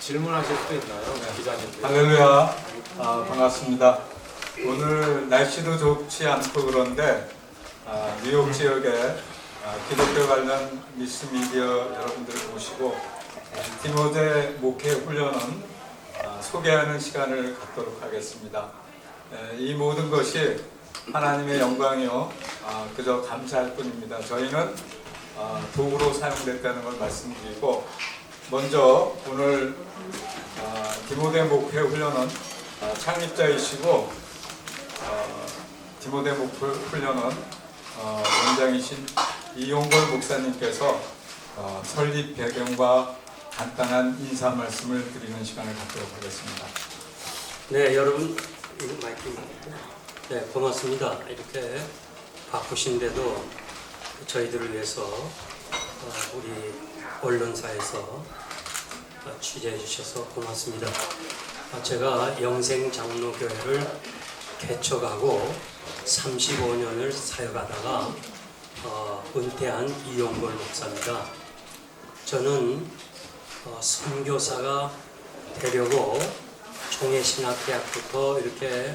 질문하실 수도 있나요? 네. 기자님들. 할렐루야. 반갑습니다. 오늘 날씨도 좋지 않고 그런데 뉴욕 지역에 기독교 관련 미스 미디어 여러분들을 모시고 디모데 목회 훈련은 소개하는 시간을 갖도록 하겠습니다. 이 모든 것이 하나님의 영광이요 그저 감사할 뿐입니다. 저희는 도구로 사용됐다는 걸 말씀드리고, 먼저 오늘 디모데 목회 훈련은 창립자이시고 디모데 목회 훈련은 원장이신 이용걸 목사님께서 설립 배경과 간단한 인사 말씀을 드리는 시간을 갖도록 하겠습니다. 네, 여러분, 네, 고맙습니다. 이렇게 바쁘신데도 저희들을 위해서 우리 언론사에서 취재해 주셔서 고맙습니다. 제가 영생장로교회를 개척하고 35년을 사역하다가 은퇴한 이용걸 목사입니다. 저는 선교사가 되려고 종회신학대학부터 이렇게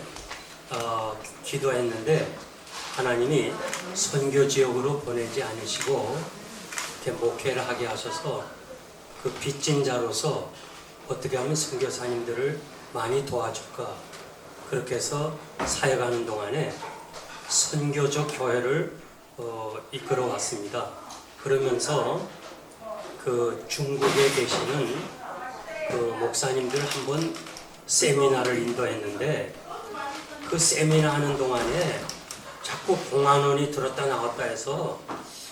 기도했는데 하나님이 선교 지역으로 보내지 않으시고 이렇게 목회를 하게 하셔서 그 빚진 자로서 어떻게 하면 선교사님들을 많이 도와줄까, 그렇게 해서 사역하는 동안에 선교적 교회를 이끌어 왔습니다. 그러면서 그 중국에 계시는 그 목사님들 한번 세미나를 인도했는데, 그 세미나 하는 동안에 자꾸 공안원이 들었다 나왔다 해서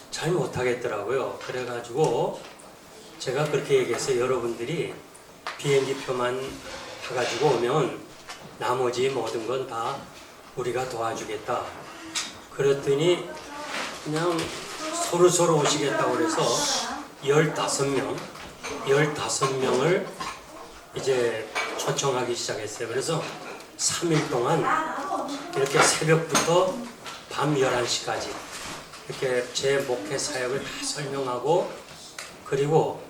잘 못하겠더라고요. 그래가지고 제가 그렇게 얘기해서 여러분들이 비행기표만 타가지고 오면 나머지 모든 건 다 우리가 도와주겠다. 그랬더니 그냥 서로 오시겠다고 그래서 15명을 이제 초청하기 시작했어요. 그래서 3일 동안 이렇게 새벽부터 밤 11시까지 이렇게 제 목회 사역을 다 설명하고, 그리고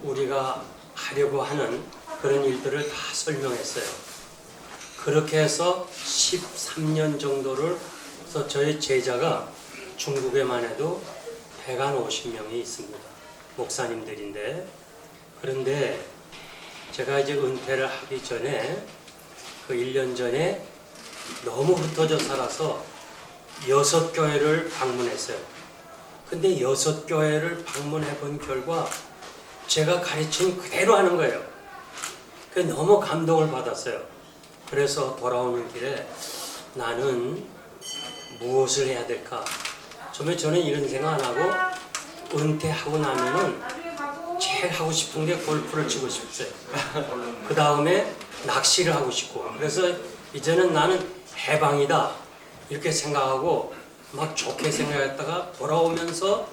우리가 하려고 하는 그런 일들을 다 설명했어요. 그렇게 해서 13년 정도를 해서 저희 제자가 중국에만 해도 150명이 있습니다. 목사님들인데, 그런데 제가 이제 은퇴를 하기 전에 그 1년 전에 너무 흩어져 살아서 6교회를 방문했어요. 근데 6교회를 방문해 본 결과 제가 가르친 그대로 하는 거예요. 그래서 너무 감동을 받았어요. 그래서 돌아오는 길에 나는 무엇을 해야 될까? 저는 이런 생각 안 하고 은퇴하고 나면은 제일 하고 싶은 게 골프를 치고 싶었어요. 그 다음에 낚시를 하고 싶고, 그래서 이제는 나는 해방이다 이렇게 생각하고 막 좋게 생각했다가 돌아오면서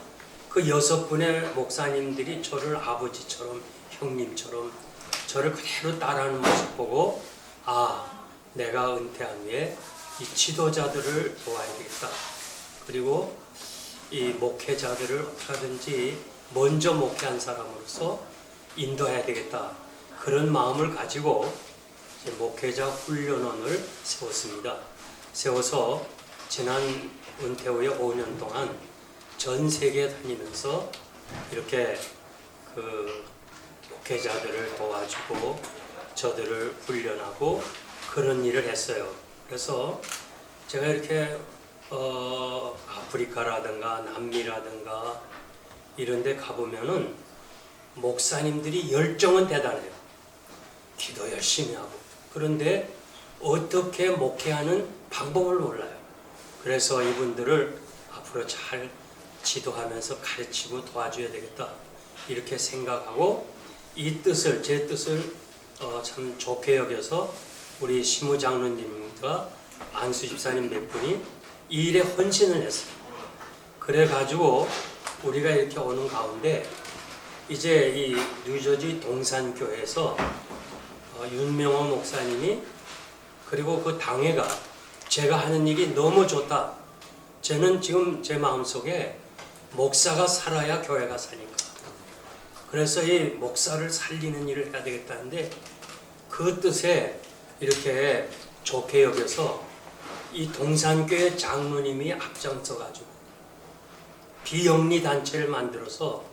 그 6분의 목사님들이 저를 아버지처럼 형님처럼 저를 그대로 따라하는 모습 보고, 내가 은퇴한 후에 이 지도자들을 도와야 되겠다. 그리고 이 목회자들을 어떻게든지 먼저 목회한 사람으로서 인도해야 되겠다. 그런 마음을 가지고 이제 목회자 훈련원을 세웠습니다. 세워서 지난 은퇴 후에 5년 동안 전 세계 다니면서 이렇게 그 목회자들을 도와주고 저들을 훈련하고 그런 일을 했어요. 그래서 제가 이렇게 아프리카라든가 남미라든가 이런 데 가보면은 목사님들이 열정은 대단해요. 기도 열심히 하고. 그런데 어떻게 목회하는 방법을 몰라요. 그래서 이분들을 앞으로 잘 지도하면서 가르치고 도와줘야 되겠다 이렇게 생각하고, 이 뜻을, 제 뜻을 참 좋게 여겨서 우리 시무장로님과 안수 집사님 몇 분이 이 일에 헌신을 했어요. 그래가지고 우리가 이렇게 오는 가운데 이제 이 뉴저지 동산교회에서 윤명호 목사님이, 그리고 그 당회가 제가 하는 일이 너무 좋다. 저는 지금 제 마음속에 목사가 살아야 교회가 사니까 그래서 이 목사를 살리는 일을 해야 되겠다는데 그 뜻에 이렇게 좋게 여겨서 이 동산교회 장로님이 앞장서가지고 비영리 단체를 만들어서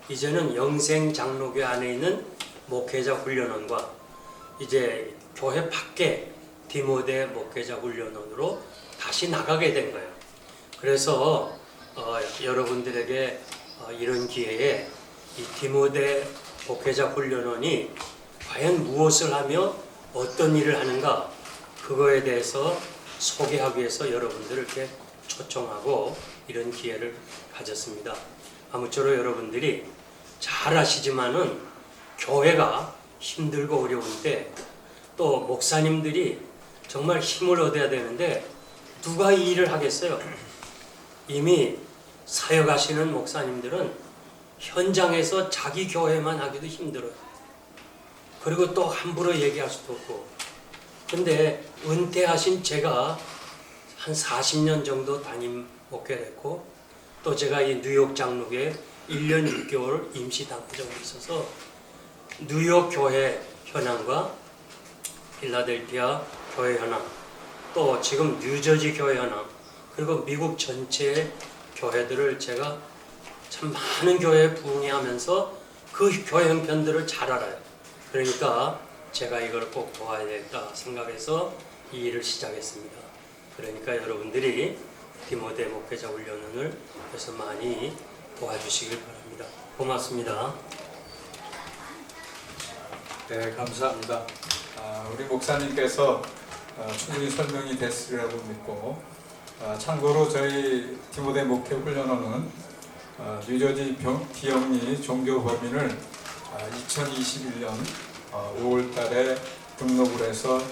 이제는 영생장로교 안에 있는 목회자 훈련원과 이제 교회 밖에 디모데 목회자 훈련원으로 다시 나가게 된 거예요. 그래서 여러분들에게 이런 기회에 이 디모데 목회자 훈련원이 과연 무엇을 하며 어떤 일을 하는가 그거에 대해서 소개하기 위해서 여러분들을 이렇게 초청하고 이런 기회를 가졌습니다. 아무쪼록 여러분들이 잘 아시지만은 교회가 힘들고 어려운데 또 목사님들이 정말 힘을 얻어야 되는데 누가 이 일을 하겠어요? 이미 사역하시는 목사님들은 현장에서 자기 교회만 하기도 힘들어요. 그리고 또 함부로 얘기할 수도 없고. 근데 은퇴하신 제가 한 40년 정도 담임 목회를 했고 또 제가 이 뉴욕 장로교에 1년 6개월 임시 당부장이 있어서 뉴욕 교회 현황과 필라델피아 교회 현황 또 지금 뉴저지 교회 현황 그리고 미국 전체 교회들을 제가 참 많은 교회에 부응하면서 그 교회 형편들을 잘 알아요. 그러니까 제가 이걸 꼭 도와야 되겠다 생각해서 이 일을 시작했습니다. 그러니까 여러분들이 디모데 목회자 훈련원을 그래서 많이 도와주시길 바랍니다. 고맙습니다. 네, 감사합니다. 우리 목사님께서 충분히 설명이 됐으리라고 믿고 참고로 저희 디모데 목회 훈련원은 뉴저지 비영리 종교 법인을 2021년 5월 달에 등록을 해서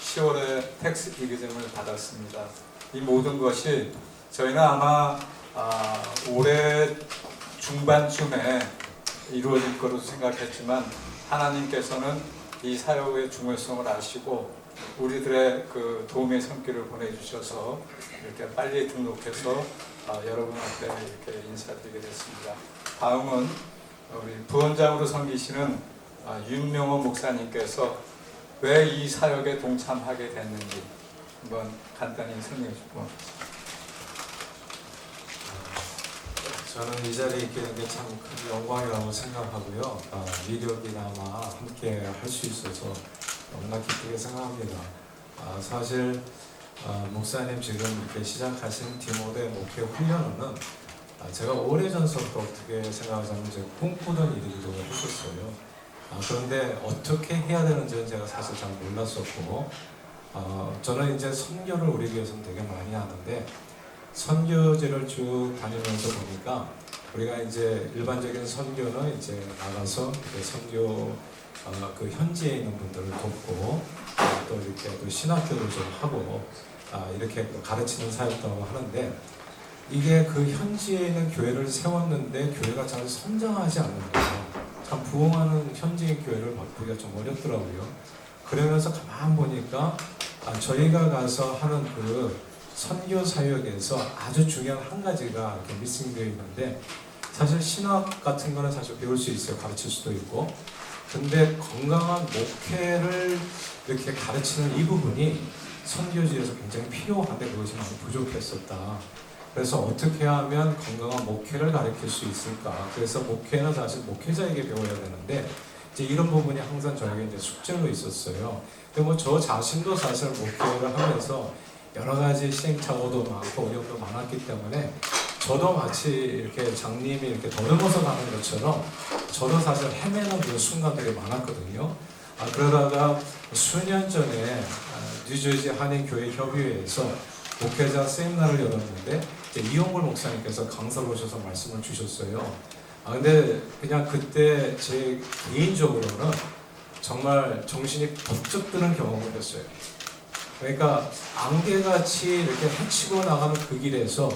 10월에 텍스 이기점을 받았습니다. 이 모든 것이 저희는 아마 올해 중반쯤에 이루어질 것으로 생각했지만 하나님께서는 이 사역의 중요성을 아시고 우리들의 그 도움의 손길을 보내주셔서 이렇게 빨리 등록해서 여러분 앞에 이렇게 인사드리게 됐습니다. 다음은 우리 부원장으로 섬기시는 윤명호 목사님께서 왜 이 사역에 동참하게 됐는지 한번 간단히 설명해 주시고. 저는 이 자리에 있게 된 게 참 큰 영광이라고 생각하고요. 미력이나마 함께 할 수 있어서 너무나 기쁘게 생각합니다. 사실 목사님 지금 이렇게 시작하신 디모데 목회 훈련은 제가 오래전서부터 어떻게 생각하자면 이제 꿈꾸던 일이기도 했었어요. 그런데 어떻게 해야 되는지는 제가 사실 잘 몰랐었고 저는 이제 선교를 우리 교회에서는 되게 많이 하는데 선교지를 쭉 다니면서 보니까 우리가 이제 일반적인 선교는 이제 나가서 선교 그 현지에 있는 분들을 돕고 또 이렇게 또 신학교를 좀 하고 이렇게 가르치는 사역도 하는데 이게 그 현지에 있는 교회를 세웠는데 교회가 잘 성장하지 않는 거예요. 참 부흥하는 현지의 교회를 바꾸기가 좀 어렵더라고요. 그러면서 가만 보니까 저희가 가서 하는 그 선교 사역에서 아주 중요한 한 가지가 이렇게 미싱되어 있는데 사실 신학 같은 거는 사실 배울 수 있어요. 가르칠 수도 있고. 근데 건강한 목회를 이렇게 가르치는 이 부분이 선교지에서 굉장히 필요한데 그것이 많이 부족했었다. 그래서 어떻게 하면 건강한 목회를 가르칠 수 있을까? 그래서 목회는 사실 목회자에게 배워야 되는데 이제 이런 부분이 항상 저에게 이제 숙제로 있었어요. 근데 뭐 저 자신도 사실 목회를 하면서 여러 가지 시행착오도 많고 어려움도 많았기 때문에 저도 마치 이렇게 장님이 이렇게 더듬어서 가는 것처럼 저도 사실 헤매는 그런 순간들이 많았거든요. 그러다가 수년 전에 뉴저지 한인교회협의회에서 목회자 세미나를 열었는데 이용걸 목사님께서 강사로 오셔서 말씀을 주셨어요. 근데 그냥 그때 제 개인적으로는 정말 정신이 번쩍 드는 경험을 했어요. 그러니까 안개같이 이렇게 헤치고 나가는 그 길에서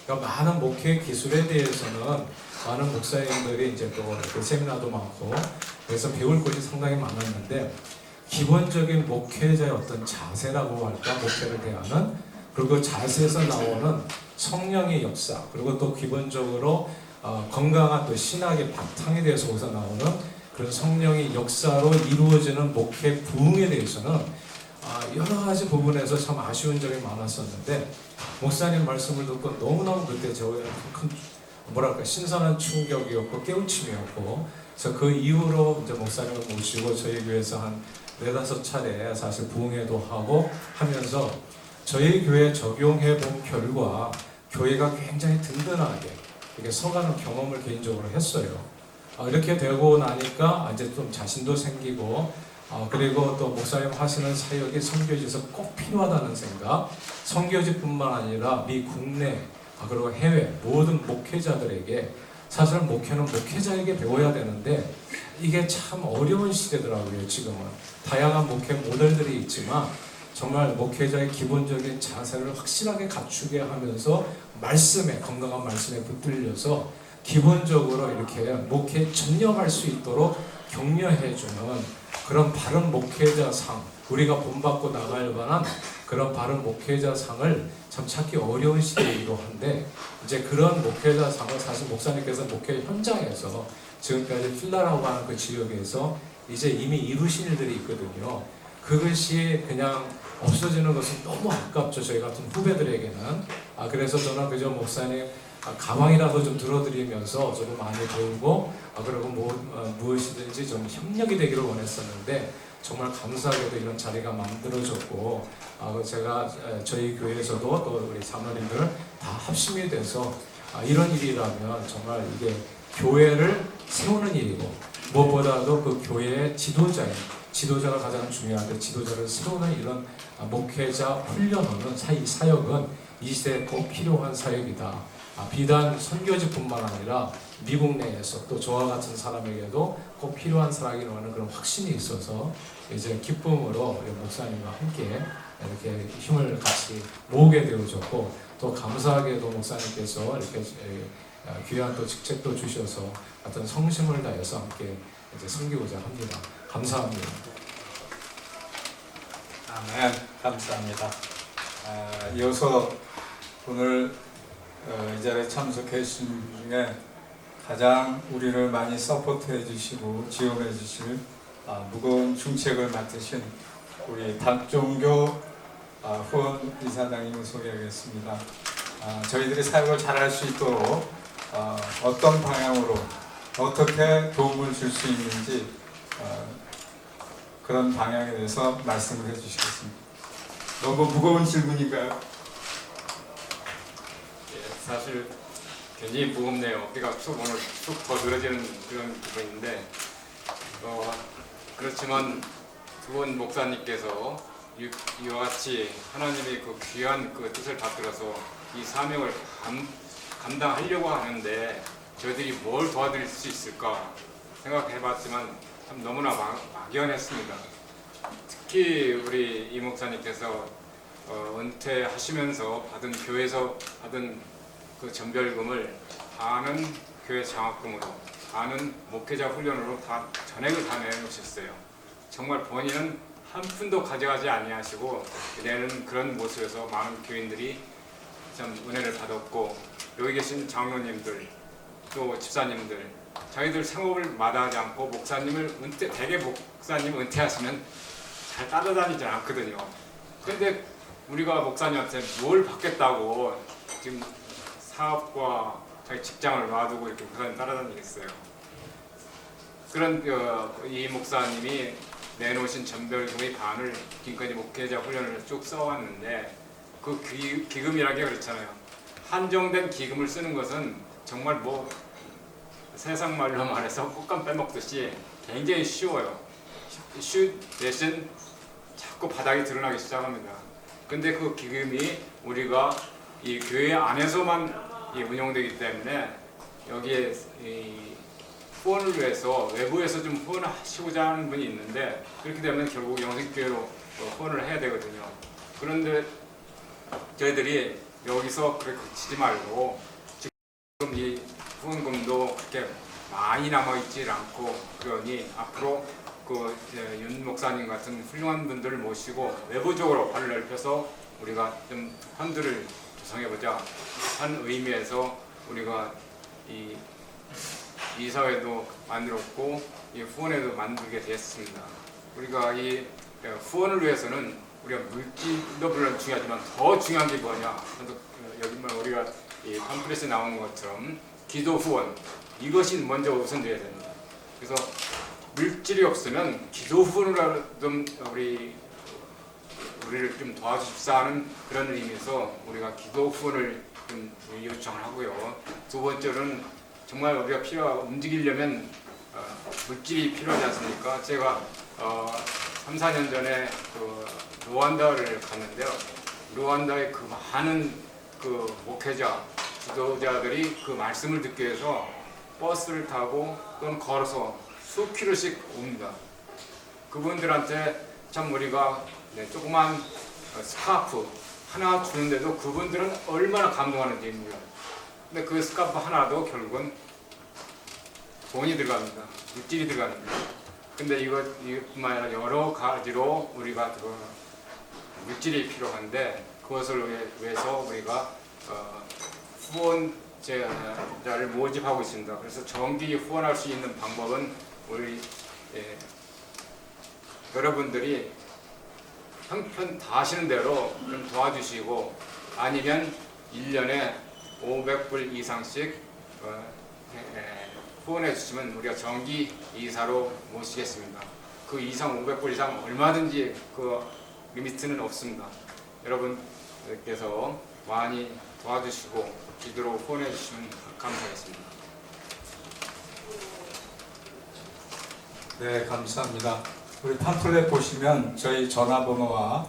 그러니까 많은 목회 기술에 대해서는 많은 목사님들이 이제 또 그 세미나도 많고 그래서 배울 것이 상당히 많았는데 기본적인 목회자의 어떤 자세라고 할까 목회를 대하는 그리고 자세에서 나오는 성령의 역사 그리고 또 기본적으로 건강한 또 신학의 바탕에 대해서 거기서 나오는 그런 성령의 역사로 이루어지는 목회 부흥에 대해서는 여러 가지 부분에서 참 아쉬운 점이 많았었는데 목사님 말씀을 듣고 너무너무 그때 저의 큰 뭐랄까 신선한 충격이었고 깨우침이었고 그래서 그 이후로 이제 목사님을 모시고 저희 교회에서 한 4-5차례 사실 부흥회도 하고 하면서 저희 교회에 적용해 본 결과 교회가 굉장히 든든하게 이렇게 서가는 경험을 개인적으로 했어요. 이렇게 되고 나니까 이제 좀 자신도 생기고 그리고 또 목사님 하시는 사역이 선교지에서 꼭 필요하다는 생각, 선교지뿐만 아니라 미 국내 그리고 해외 모든 목회자들에게 사실은 목회는 목회자에게 배워야 되는데 이게 참 어려운 시대더라고요. 지금은 다양한 목회 모델들이 있지만 정말 목회자의 기본적인 자세를 확실하게 갖추게 하면서 말씀에 건강한 말씀에 붙들려서 기본적으로 이렇게 목회에 전념할 수 있도록 격려해주는 그런 바른 목회자상 우리가 본받고 나갈 만한 그런 바른 목회자상을 참 찾기 어려운 시대이기도 한데 이제 그런 목회자상을 사실 목사님께서 목회 현장에서 지금까지 필라라고 하는 그 지역에서 이제 이미 이루신 일들이 있거든요. 그것이 그냥 없어지는 것은 너무 아깝죠. 저희 같은 후배들에게는. 그래서 저는 그저 목사님 가방이라도 좀 들어드리면서 저도 많이 배우고 그리고 무엇이든지 좀 협력이 되기를 원했었는데 정말 감사하게도 이런 자리가 만들어졌고 제가 저희 교회에서도 또 우리 자녀님들 다 합심이 돼서 이런 일이라면 정말 이게 교회를 세우는 일이고 무엇보다도 그 교회의 지도자가 가장 중요한데 지도자를 세우는 이런 목회자 훈련하는 사역은 이 시대에 꼭 필요한 사역이다. 비단 선교지뿐만 아니라 미국 내에서 또 저와 같은 사람에게도 꼭 필요한 사역이라는 그런 확신이 있어서 이제 기쁨으로 우리 목사님과 함께 이렇게 힘을 같이 모으게 되어졌고 또 감사하게도 목사님께서 이렇게 귀한 또 직책도 주셔서 어떤 성심을 다해서 함께 이제 섬기고자 합니다. 감사합니다. 아멘. 감사합니다. 이어서 오늘 이 자리에 참석해 주신 분 중에 가장 우리를 많이 서포트해 주시고 지원해 주실 무거운 중책을 맡으신 우리 박종교 후원 이사장님을 소개하겠습니다. 저희들이 사역을 잘할 수 있도록 어떤 방향으로 어떻게 도움을 줄 수 있는지 그런 방향에 대해서 말씀을 해주시겠습니다. 너무 무거운 질문인가요? 사실 굉장히 무겁네요. 어깨가 오늘 쭉 더 늘어지는 그런 부분인데 그렇지만 두 분 목사님께서 이와 같이 하나님의 그 귀한 그 뜻을 받들어서 이 사명을 감당하려고 하는데 저희들이 뭘 도와드릴 수 있을까 생각해봤지만 참 너무나 막연했습니다. 특히 우리 이 목사님께서 은퇴하시면서 받은 교회에서 받은 그 전별금을 반은 교회 장학금으로 반은 목회자 훈련으로 다 전액을 다 내놓으셨어요. 정말 본인은 한 푼도 가져가지 아니하시고 내는 그런 모습에서 많은 교인들이 참 은혜를 받았고 여기 계신 장로님들 또 집사님들 자기들 생업을 마다하지 않고 목사님을 대개 목사님 은퇴하시면 잘 따라다니지 않거든요. 그런데 우리가 목사님한테 뭘 받겠다고 지금 사업과 자기 직장을 놔두고 이렇게 목사님 따라다니겠어요. 그런 이 목사님이 내놓으신 전별금의 반을 지금까지 목회자 훈련을 쭉 써왔는데 그 기금이라는 게 그렇잖아요. 한정된 기금을 쓰는 것은 정말 뭐 세상 말로 말해서 꽃감 빼먹듯이 굉장히 쉬워요. 대신 자꾸 바닥이 드러나기 시작합니다. 근데 그 기금이 우리가 이 교회 안에서만 운영되기 때문에 여기에 후원을 위해서 외부에서 좀 후원을 하시고자 하는 분이 있는데 그렇게 되면 결국 영식교회로 후원을 해야 되거든요. 그런데 저희들이 여기서 그렇게 그치지 말고 지금 이 후원금도 그렇게 많이 남아있지 않고 그러니 앞으로 그 윤 목사님 같은 훌륭한 분들을 모시고 외부적으로 발을 넓혀서 우리가 좀 펀드를 조성해보자 한 의미에서 우리가 이 이사회도 만들었고 이 후원회도 만들게 됐습니다. 우리가 이 후원을 위해서는 우리가 물질도 물론 중요하지만 더 중요한 게 뭐냐? 여기만 우리가 이 팜플렛에 나온 것처럼 기도 후원 이것이 먼저 우선돼야 됩니다. 그래서 물질이 없으면 기도 후원이라도 우리를 좀 도와주십사 하는 그런 의미에서 우리가 기도 후원을 좀 요청을 하고요. 두 번째로는 정말 우리가 움직이려면 물질이 필요하지 않습니까? 제가 3, 4년 전에 그 루안다를 갔는데요. 루안다의 그 많은 그 목회자, 지도자들이 그 말씀을 듣기 위해서 버스를 타고 또는 걸어서 수 킬로씩 옵니다. 그분들한테 참 우리가 조그만 스카프 하나 주는데도 그분들은 얼마나 감동하는지입니다. 근데 그 스카프 하나도 결국은 돈이 들어갑니다. 물질이 들어갑니다. 근데 이것뿐만 아니라 여러 가지로 우리가 그 물질이 필요한데 그것을 위해서 우리가 후원자를 모집하고 있습니다. 그래서 정기 후원할 수 있는 방법은 우리 여러분들이 형편 다 하시는 대로 좀 도와주시고 아니면 1년에 500불 이상씩 후원해 주시면 우리가 정기 이사로 모시겠습니다. 그 이상 500불 이상 얼마든지 그 리미트는 없습니다. 여러분께서 많이 도와주시고 기도로 후원해 주시면 감사하겠습니다. 네, 감사합니다. 우리 팜플렛 보시면 저희 전화번호와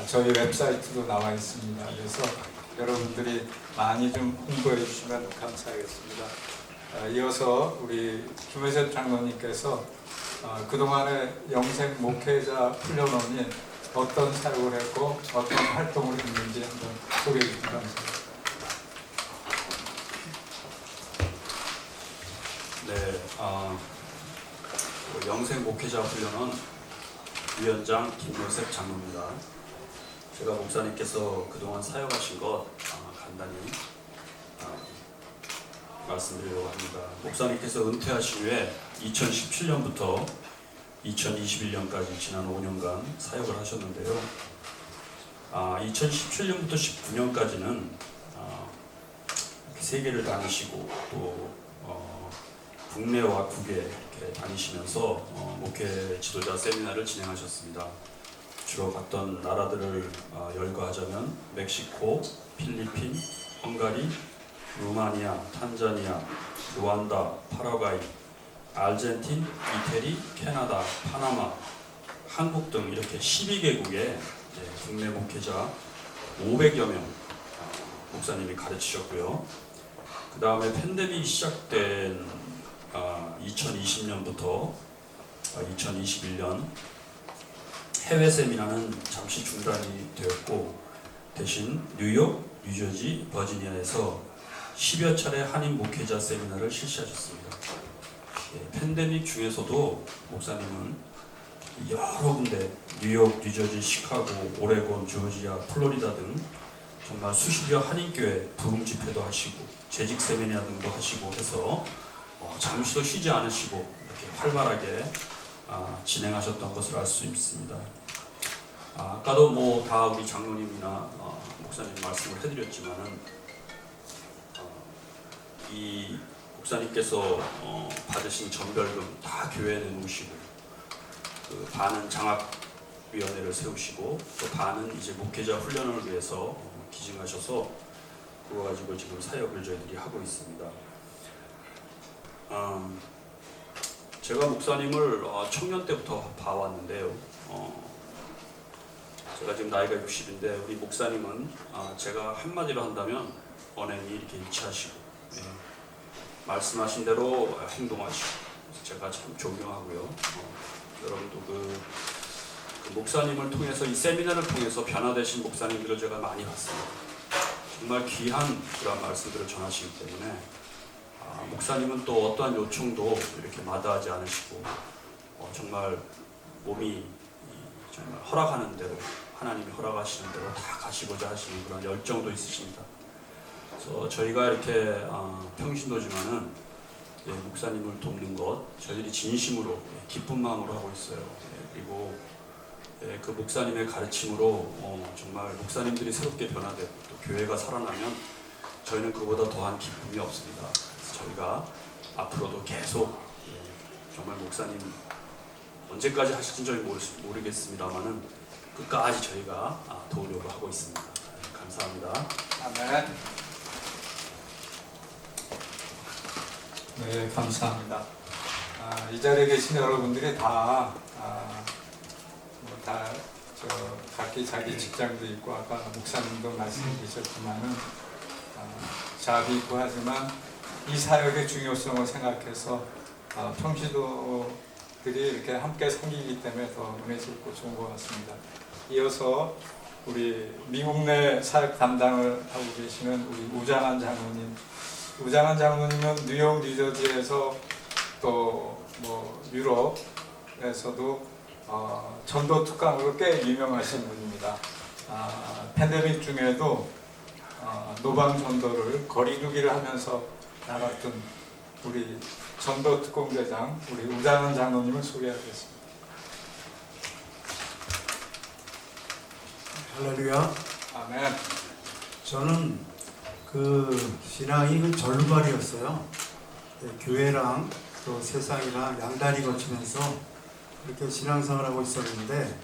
저희 웹사이트도 나와 있습니다. 그래서 여러분들이 많이 좀 홍보해 주시면 감사하겠습니다. 이어서 우리 김회셉 장로님께서 그동안의 영생 목회자 훈련원이 어떤 사역을 했고 어떤 활동을 했는지 한번 소개해 주시면 감사합니다. 네, 영생 목회자 훈련원 위원장 김회셉 장로입니다. 제가 목사님께서 그동안 사역하신 것 간단히 말씀드리려고 합니다. 목사님께서 은퇴하신 후에 2017년부터 2021년까지 지난 5년간 사역을 하셨는데요. 2017년부터 19년까지는 세계를 다니시고 또 국내와 국외 이렇게 다니시면서 목회 지도자 세미나를 진행하셨습니다. 주로 갔던 나라들을 열거하자면 멕시코, 필리핀, 헝가리, 루마니아, 탄자니아, 루안다, 파라과이, 아르헨틴, 이태리, 캐나다, 파나마, 한국 등 이렇게 12개국의 국내 목회자 500여 명 목사님이 가르치셨고요. 그 다음에 팬데믹이 시작된 2020년부터 2021년 해외 세미나는 잠시 중단이 되었고 대신 뉴욕, 뉴저지, 버지니아에서 10여 차례 한인 목회자 세미나를 실시하셨습니다. 팬데믹 중에서도 목사님은 여러 군데 뉴욕, 뉴저지, 시카고, 오레곤, 조지아, 플로리다 등 정말 수십여 한인교회 부흥 집회도 하시고 재직 세미나 등도 하시고 해서 잠시도 쉬지 않으시고 이렇게 활발하게 진행하셨던 것을 알 수 있습니다. 아까도 뭐 다 우리 장로님이나 목사님 말씀을 해드렸지만은 이 목사님께서 받으신 전별금 다 교회에 내놓으시고 그 반은 장학위원회를 세우시고 또 반은 이제 목회자 훈련을 위해서 기증하셔서 그거 가지고 지금 사역을 저희들이 하고 있습니다. 제가 목사님을 청년 때부터 봐왔는데요. 제가 지금 나이가 60인데 우리 목사님은 제가 한마디로 한다면 언행이 이렇게 일치하시고 말씀하신 대로 행동하시고 제가 참 존경하고요. 여러분도 그 목사님을 통해서 이 세미나를 통해서 변화되신 목사님들을 제가 많이 봤습니다. 정말 귀한 그런 말씀들을 전하시기 때문에 목사님은 또 어떠한 요청도 이렇게 마다하지 않으시고 정말 몸이 정말 허락하는 대로 하나님이 허락하시는 대로 다 가시고자 하시는 그런 열정도 있으십니다. 그래서 저희가 이렇게 평신도지만은 목사님을 돕는 것 저희들이 진심으로 기쁜 마음으로 하고 있어요. 그리고 그 목사님의 가르침으로 정말 목사님들이 새롭게 변화되고 또 교회가 살아나면 저희는 그보다 더한 기쁨이 없습니다. 그래서 저희가 앞으로도 계속 정말 목사님 언제까지 하실지 저희 모르겠습니다만은 끝까지 저희가 도우려고 하고 있습니다. 감사합니다. 아멘. 네, 감사합니다. 이 자리에 계신 여러분들이 각기 자기 직장도 있고 아까 목사님도 말씀 주셨지만은 자비 있고 하지만 이 사역의 중요성을 생각해서 평시도들이 이렇게 함께 섬기기 때문에 더 은혜 깊고 좋은 것 같습니다. 이어서 우리 미국 내 사역 담당을 하고 계시는 우리 우장한 장로님. 우장한 장로님은 뉴욕, 뉴저지에서 또 유럽에서도 전도 특강으로 꽤 유명하신 분입니다. 팬데믹 중에도 노방 전도를 거리두기를 하면서 나갔던 우리 전도 특공대장 우리 우장한 장로님을 소개하겠습니다. 할렐루야. 아멘. 저는 신앙이 절루발이었어요. 교회랑 또 세상이랑 양다리 거치면서 이렇게 신앙생활을 하고 있었는데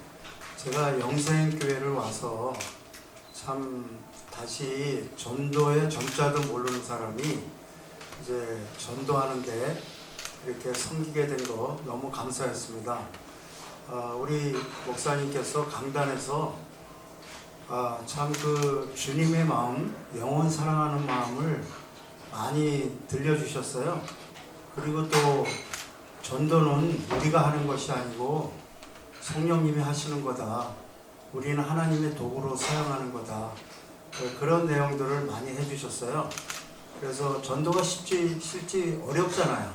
제가 영생교회를 와서 참 다시 전도의 전자도 모르는 사람이 이제 전도하는데 이렇게 섬기게 된 거 너무 감사했습니다. 우리 목사님께서 강단에서 참 주님의 마음, 영혼 사랑하는 마음을 많이 들려주셨어요. 그리고 또 전도는 우리가 하는 것이 아니고 성령님이 하시는 거다. 우리는 하나님의 도구로 사용하는 거다. 그런 내용들을 많이 해주셨어요. 그래서 전도가 실제 어렵잖아요.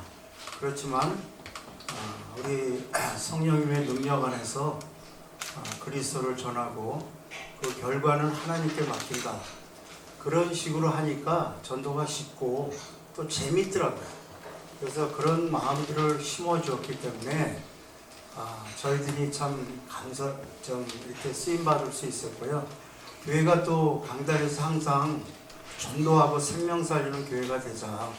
그렇지만 우리 성령님의 능력 안에서 그리스도를 전하고 그 결과는 하나님께 맡긴다. 그런 식으로 하니까 전도가 쉽고 또 재밌더라고요. 그래서 그런 마음들을 심어주었기 때문에 저희들이 참 이렇게 쓰임받을 수 있었고요. 교회가 또 강단에서 항상 전도하고 생명 살리는 교회가 되자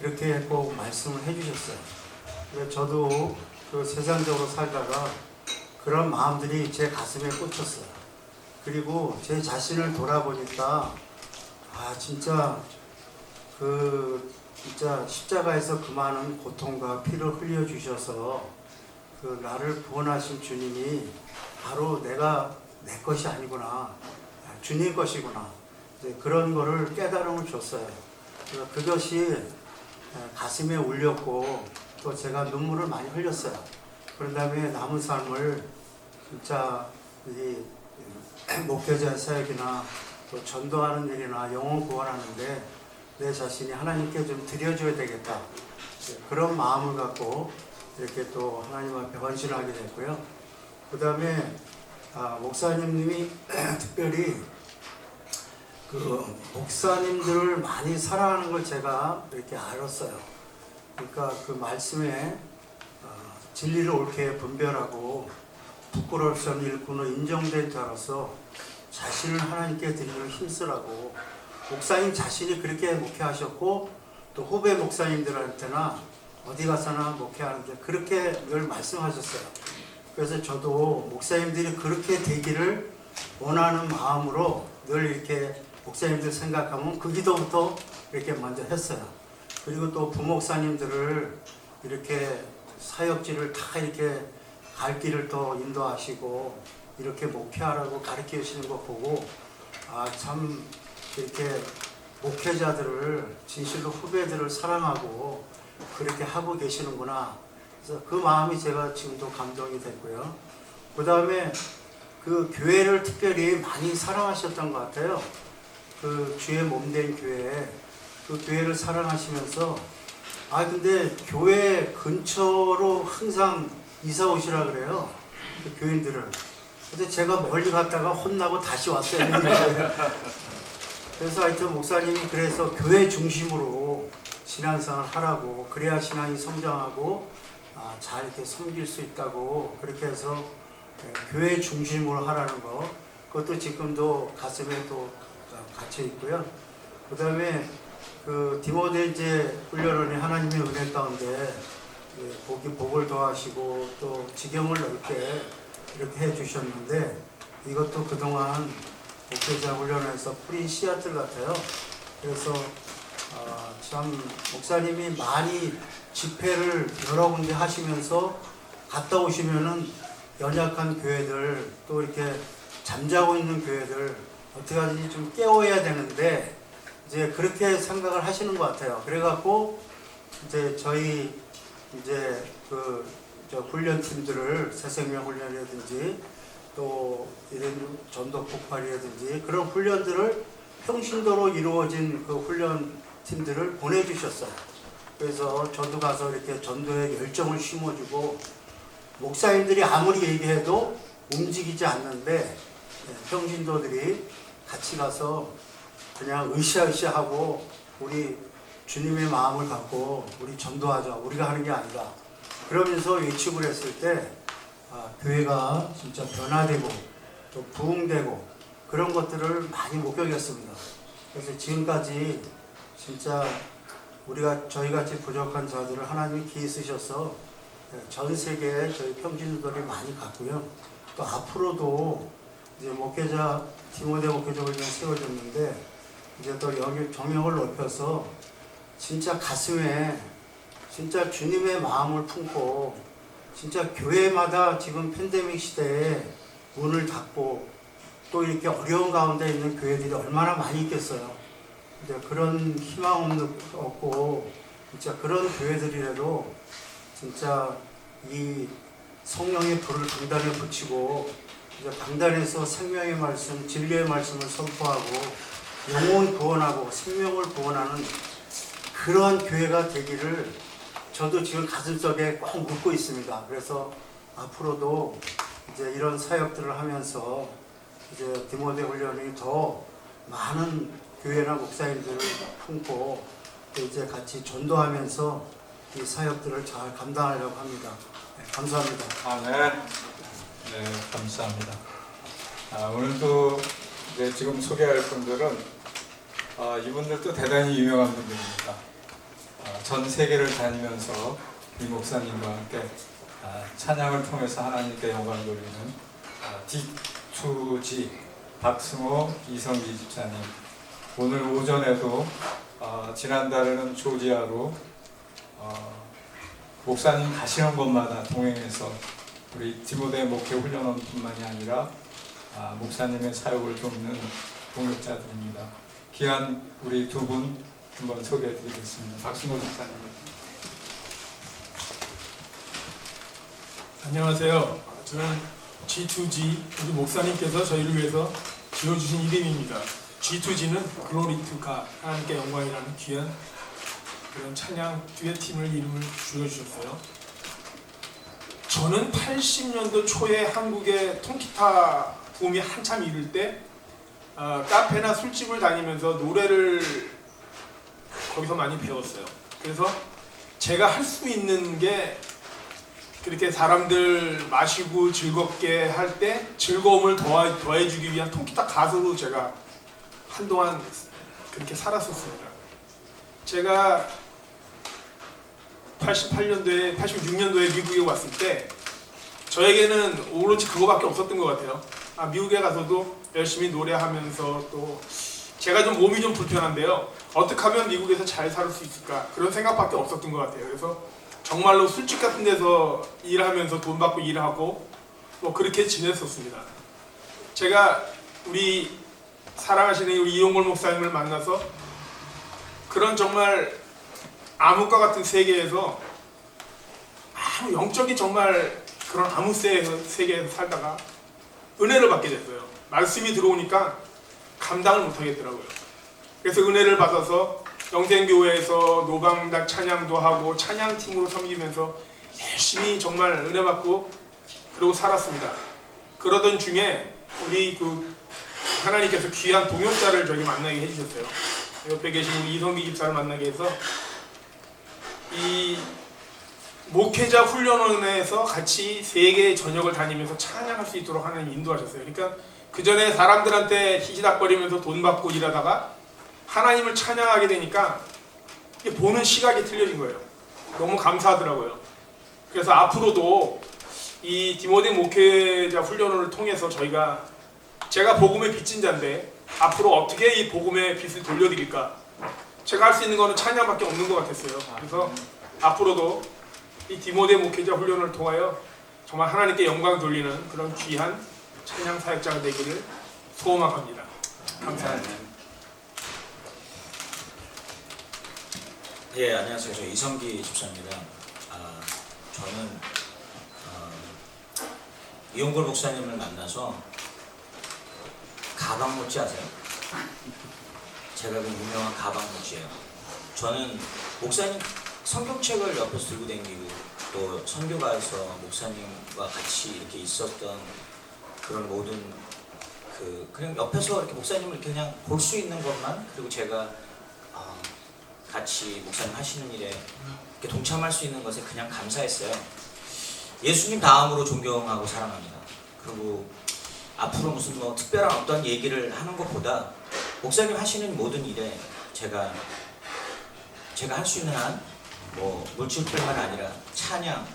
이렇게 꼭 말씀을 해주셨어요. 그래서 저도 세상적으로 살다가 그런 마음들이 제 가슴에 꽂혔어요. 그리고 제 자신을 돌아보니까 진짜 십자가에서 그 많은 고통과 피를 흘려주셔서 나를 구원하신 주님이 바로 내 것이 아니구나, 주님 것이구나, 그런 거를 깨달음을 줬어요. 그것이 가슴에 울렸고 또 제가 눈물을 많이 흘렸어요. 그런 다음에 남은 삶을 진짜 이 목회자 사역이나 또 전도하는 일이나 영혼 구원하는데 내 자신이 하나님께 좀 드려줘야 되겠다. 그런 마음을 갖고 이렇게 또 하나님 앞에 헌신하게 됐고요. 그 다음에 목사님이 특별히 목사님들을 많이 사랑하는 걸 제가 이렇게 알았어요. 그러니까 그 말씀에 진리를 옳게 분별하고 부끄러울 수 없는 일꾼으로 인정된 자로서 자신을 하나님께 드리는 힘쓰라고 목사님 자신이 그렇게 목회하셨고 또 후배 목사님들한테나 어디 가서나 목회하는데 그렇게 늘 말씀하셨어요. 그래서 저도 목사님들이 그렇게 되기를 원하는 마음으로 늘 이렇게 목사님들 생각하면 그 기도부터 이렇게 먼저 했어요. 그리고 또 부목사님들을 이렇게 사역지를 다 이렇게 갈 길을 또 인도하시고 이렇게 목회하라고 가르쳐 주시는 거 보고 참 이렇게 목회자들을 진실로 후배들을 사랑하고 그렇게 하고 계시는구나. 그래서 그 마음이 제가 지금도 감동이 됐고요. 그 다음에 그 교회를 특별히 많이 사랑하셨던 것 같아요. 그 주의 몸된 교회, 그 교회를 사랑하시면서 근데 교회 근처로 항상 이사 오시라 그래요. 그 교인들을. 근데 제가 멀리 갔다가 혼나고 다시 왔어요. 그래서 하여튼 목사님이 그래서 교회 중심으로 신앙생활 하라고, 그래야 신앙이 성장하고 잘 이렇게 섬길 수 있다고, 그렇게 해서 교회 중심으로 하라는 거, 그것도 지금도 가슴에 또 갇혀 있고요. 그 다음에 그 디모데 이제 훈련원이 하나님의 은혜 가운데 복을 더하시고 또 지경을 넓게 이렇게 해주셨는데, 이것도 그동안 목회자 훈련에서 뿌린 씨앗들 같아요. 그래서 참 목사님이 많이 집회를 여러 군데 하시면서 갔다 오시면은 연약한 교회들, 또 이렇게 잠자고 있는 교회들 어떻게 하든지 좀 깨워야 되는데, 이제 그렇게 생각을 하시는 것 같아요. 그래갖고 이제 저희 이제 저 훈련팀들을 새생명 훈련이라든지 또 이런 전도 폭발이라든지 그런 훈련들을 평신도로 이루어진 그 훈련팀들을 보내주셨어요. 그래서 저도 가서 이렇게 전도에 열정을 심어주고, 목사님들이 아무리 얘기해도 움직이지 않는데 평신도들이 같이 가서 그냥 으쌰으쌰하고 우리 주님의 마음을 갖고 우리 전도하자, 우리가 하는 게 아니라, 그러면서 외치고 했을 때 교회가 진짜 변화되고 또 부흥되고 그런 것들을 많이 목격했습니다. 그래서 지금까지 진짜 저희 같이 부족한 자들을 하나님이 기회 쓰셔서 전 세계에 저희 평신도들이 많이 갔고요. 또 앞으로도 이제 디모데 목회자 훈련 세워졌는데, 이제 또 정형을 높여서 진짜 가슴에 진짜 주님의 마음을 품고, 진짜 교회마다 지금 팬데믹 시대에 문을 닫고 또 이렇게 어려운 가운데 있는 교회들이 얼마나 많이 있겠어요. 이제 그런 희망 없고 진짜 그런 교회들이라도 진짜 이 성령의 불을 강단에 붙이고, 이제 강단에서 생명의 말씀, 진리의 말씀을 선포하고 영혼 구원하고 생명을 구원하는 그러한 교회가 되기를 저도 지금 가슴속에 꼭 묻고 있습니다. 그래서 앞으로도 이제 이런 사역들을 하면서 이제 디모데 훈련이 더 많은 교회나 목사님들을 품고 또 이제 같이 전도하면서 이 사역들을 잘 감당하려고 합니다. 네, 감사합니다. 아멘. 네, 감사합니다. 오늘도 이제 지금 소개할 분들은 이분들도 대단히 유명한 분들입니다. 전 세계를 다니면서 이 목사님과 함께 찬양을 통해서 하나님께 영광을 돌리는 D2G 박승호 이성기 집사님, 오늘 오전에도 지난달에는 조지아로 목사님 가시는 곳마다 동행해서 우리 디모데 목회 훈련원뿐만이 아니라 목사님의 사역을 돕는 동역자들입니다. 귀한 우리 두 분 한번 소개해드리겠습니다. 박승호 집사님. 안녕하세요. 저는 G2G, 우리 목사님께서 저희를 위해서 지어주신 이름입니다. G2G는 Glory to God, 하나님께 영광이라는 귀한 그런 찬양 듀엣팀을 이름을 지어주셨어요. 저는 80년도 초에 한국의 통기타 붐이 한참 이를 때 카페나 술집을 다니면서 노래를 거기서 많이 배웠어요. 그래서 제가 할 수 있는 게 그렇게 사람들 마시고 즐겁게 할 때 즐거움을 더해주기 위한 통기타 가수로 제가 한동안 그렇게 살았었습니다. 제가 86년도에 미국에 왔을 때 저에게는 오로지 그거밖에 없었던 것 같아요. 미국에 가서도 열심히 노래하면서 또 제가 좀 몸이 좀 불편한데요. 어떻게 하면 미국에서 잘 살 수 있을까, 그런 생각밖에 없었던 것 같아요. 그래서 정말로 술집 같은 데서 일하면서 돈 받고 일하고 뭐 그렇게 지냈었습니다. 제가 우리 사랑하시는 우리 이용걸 목사님을 만나서 그런 정말 암흑과 같은 세계에서 아무 영적인 정말 그런 암흑 세계에서 살다가 은혜를 받게 됐어요. 말씀이 들어오니까 감당을 못하겠더라고요. 그래서 은혜를 받아서 영생교회에서 노방단 찬양도 하고 찬양팀으로 섬기면서 열심히 정말 은혜 받고 그러고 살았습니다. 그러던 중에 우리 그 하나님께서 귀한 동역자를 저에게 만나게 해주셨어요. 옆에 계신 우리 이성기 집사를 만나게 해서 이 목회자 훈련원에서 같이 세계 전역을 다니면서 찬양할 수 있도록 하나님 인도하셨어요. 그러니까 그 전에 사람들한테 희지닥거리면서 돈 받고 일하다가 하나님을 찬양하게 되니까 보는 시각이 틀려진 거예요. 너무 감사하더라고요. 그래서 앞으로도 이 디모데 목회자 훈련원을 통해서 제가 복음의 빚진 자인데 앞으로 어떻게 이 복음의 빚을 돌려드릴까? 제가 할 수 있는 거는 찬양밖에 없는 것 같았어요. 그래서 앞으로도 이 디모데 목회자 훈련을 통하여 정말 하나님께 영광 돌리는 그런 귀한 찬양 사역자가 되기를 소원합니다. 감사합니다. 예, 안녕하세요. 저 이성기 집사입니다. 저는 이용골 목사님을 만나서 가방 모찌 아세요? 제가 그 유명한 가방 모찌예요. 저는 목사님 성경책을 옆에서 들고 다니고 또 선교가에서 목사님과 같이 이렇게 있었던 그런 모든 그냥 옆에서 이렇게 목사님을 이렇게 그냥 볼 수 있는 것만, 그리고 제가 같이 목사님 하시는 일에 이렇게 동참할 수 있는 것에 그냥 감사했어요. 예수님 다음으로 존경하고 사랑합니다. 그리고 앞으로 무슨 뭐 특별한 어떤 얘기를 하는 것보다 목사님 하시는 모든 일에 제가 할 수 있는 한 뭐 물질뿐만 아니라 찬양,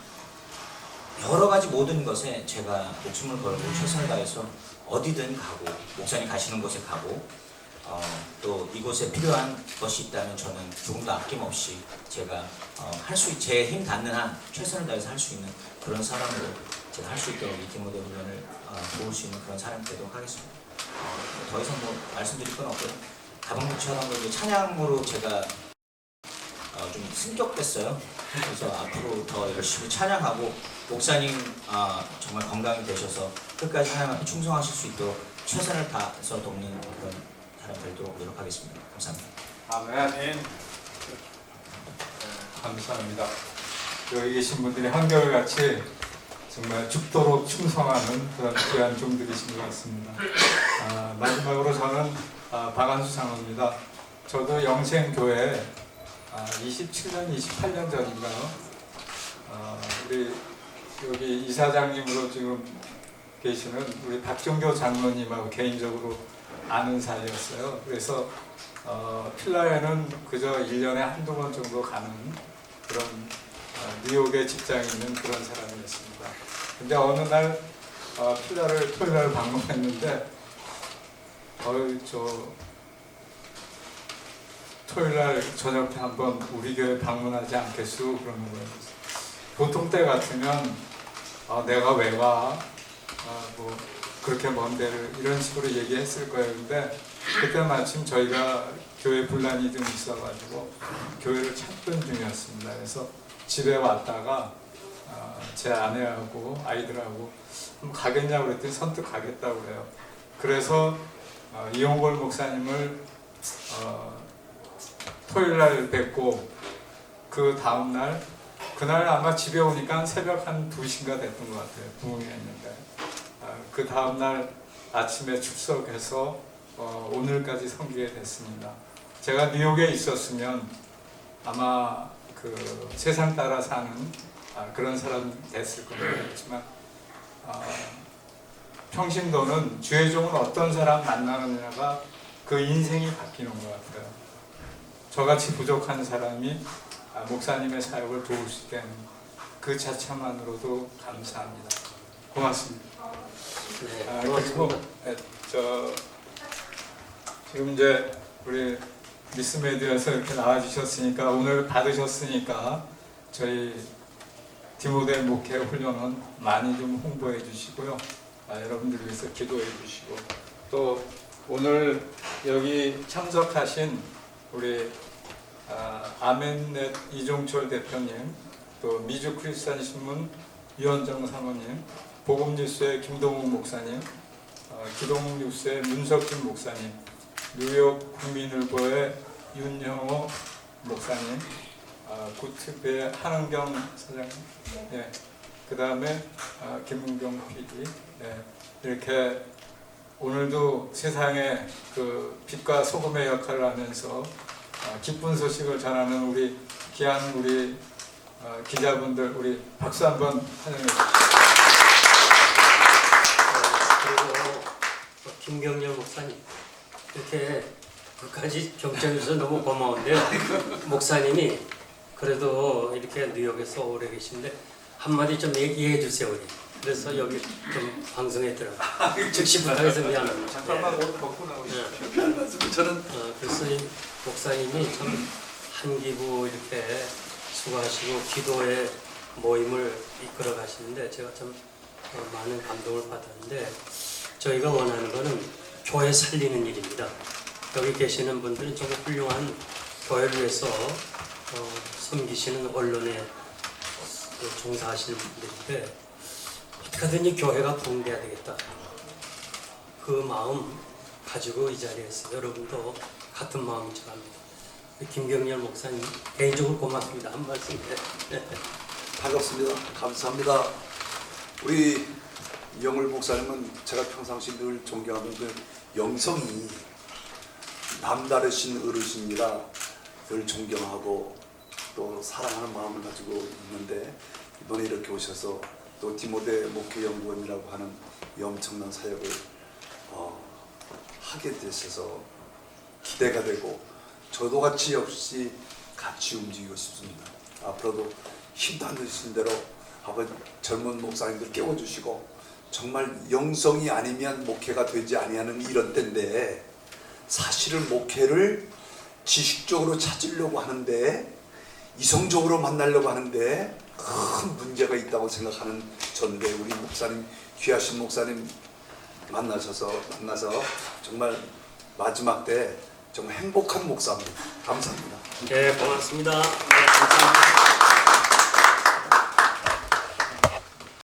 여러 가지 모든 것에 제가 목숨을 걸고 최선을 다해서 어디든 가고, 목사님 가시는 곳에 가고, 또 이곳에 필요한 것이 있다면 저는 조금 더 아낌없이 제가 제 힘 닿는 한 최선을 다해서 할 수 있는 그런 사람으로 제가 할 수 있도록 이 디모데 훈련을 도울 수 있는 그런 사람이 되도록 하겠습니다. 더 이상 뭐 말씀드릴 건 없고요. 가방무치하던 걸 찬양으로 제가 좀 승격됐어요. 그래서 앞으로 더 열심히 찬양하고 목사님 정말 건강히 되셔서 끝까지 하나님께 충성하실 수 있도록 최선을 다해서 돕는 그런 사람 되도록 노력하겠습니다. 감사합니다. 아멘. 감사합니다. 여기 계신 분들이 한결같이 정말 죽도록 충성하는 그런 귀한 종들이신 것 같습니다. 마지막으로 저는 박한수 장로입니다. 저도 영생교회 27년, 28년 전인가요? 우리 여기 이사장님으로 지금 계시는 우리 박종교 장로님하고 개인적으로 아는 사이였어요. 그래서 필라에는 그저 1년에 한두 번 정도 가는 그런 뉴욕에 직장이 있는 그런 사람이었습니다. 근데 어느 날 필라를 토요일날 방문했는데 토요일날 저녁에 한번 우리 교회 방문하지 않겠수? 그러는 거예요. 보통 때 같으면 내가 왜 와? 뭐 그렇게 먼 데를 이런 식으로 얘기했을 거예요. 근데 그때 마침 저희가 교회 분란이 좀 있어가지고 교회를 찾던 중이었습니다. 그래서 집에 왔다가 제 아내하고 아이들하고 가겠냐고 그랬더니 선뜻 가겠다고 그래요. 그래서 이용골 목사님을 토요일날 뵙고 그 다음날 그날 아마 집에 오니까 새벽 한 2시인가 됐던 것 같아요. 부흥회 했는데 그 다음날 아침에 출석해서 오늘까지 섬기게 됐습니다. 제가 뉴욕에 있었으면 아마 그 세상 따라 사는 그런 사람 됐을 겁니다. 그렇지만 평신도는 주의 종은 어떤 사람 만나느냐가 그 인생이 바뀌는 것 같아요. 저같이 부족한 사람이 목사님의 사역을 도울 수 있다는 그 자체만으로도 감사합니다. 고맙습니다. 네, 그리고 지금 이제 우리 미스메디어에서 이렇게 나와주셨으니까 오늘 받으셨으니까 저희 디모데 목회 훈련은 많이 좀 홍보해 주시고요. 여러분들 위해서 기도해 주시고 또 오늘 여기 참석하신 우리 아멘넷 이종철 대표님, 또 미주 크리스찬 신문 유현정 사모님, 복음뉴스의 김동욱 목사님, 기동뉴스의 문석준 목사님, 뉴욕 국민일보의 윤영호 목사님, 구티프의 한은경 사장님, 그 다음에 김은경 PD, 이렇게 오늘도 세상에 그 빛과 소금의 역할을 하면서 기쁜 소식을 전하는 우리 귀한 우리 기자분들 우리 박수 한번 환영해 주시죠. 그리고 김경렬 목사님 이렇게 끝까지 경청해 주셔서 너무 고마운데요. 목사님이 그래도 이렇게 뉴욕에서 오래 계신데 한마디 좀 얘기해 주세요 우리. 그래서 여기 좀 방송에 들어가. 즉시 부탁해서 미안합니다. 잠깐만 옷 벗고 나오십시오. 저는 그래서 이 목사님이 참 한기부 이렇게 수고하시고 기도의 모임을 이끌어 가시는데 제가 참 많은 감동을 받았는데 저희가 원하는 것은 교회 살리는 일입니다. 여기 계시는 분들은 정말 훌륭한 교회를 위해서 섬기시는 언론에 종사하시는 분들인데 어떻게든지 교회가 부흥돼야 되겠다. 그 마음 가지고 이 자리에 있어요. 여러분도 같은 마음인 줄 압니다. 김경렬 목사님 개인적으로 고맙습니다. 한 말씀. 반갑습니다. 감사합니다. 우리 영월 목사님은 제가 평상시 늘 존경하는 그 영성이 남다르신 어르신이라 늘 존경하고 또 사랑하는 마음을 가지고 있는데 이번에 이렇게 오셔서 또 디모데 목회연구원이라고 하는 이 엄청난 사역을 하게 되셔서 기대가 되고 저도 역시 같이 움직이고 싶습니다. 앞으로도 힘도 안 드신 대로 아버지 젊은 목사님들 깨워주시고 정말 영성이 아니면 목회가 되지 아니하는 이런 때인데 사실은 목회를 지식적으로 찾으려고 하는데 이성적으로 만나려고 하는데 큰 문제가 있다고 생각하는 전데 우리 목사님 귀하신 목사님 만나서 정말 마지막 때 정말 행복한 목사입니다. 감사합니다. 네, 고맙습니다. 네, 감사합니다.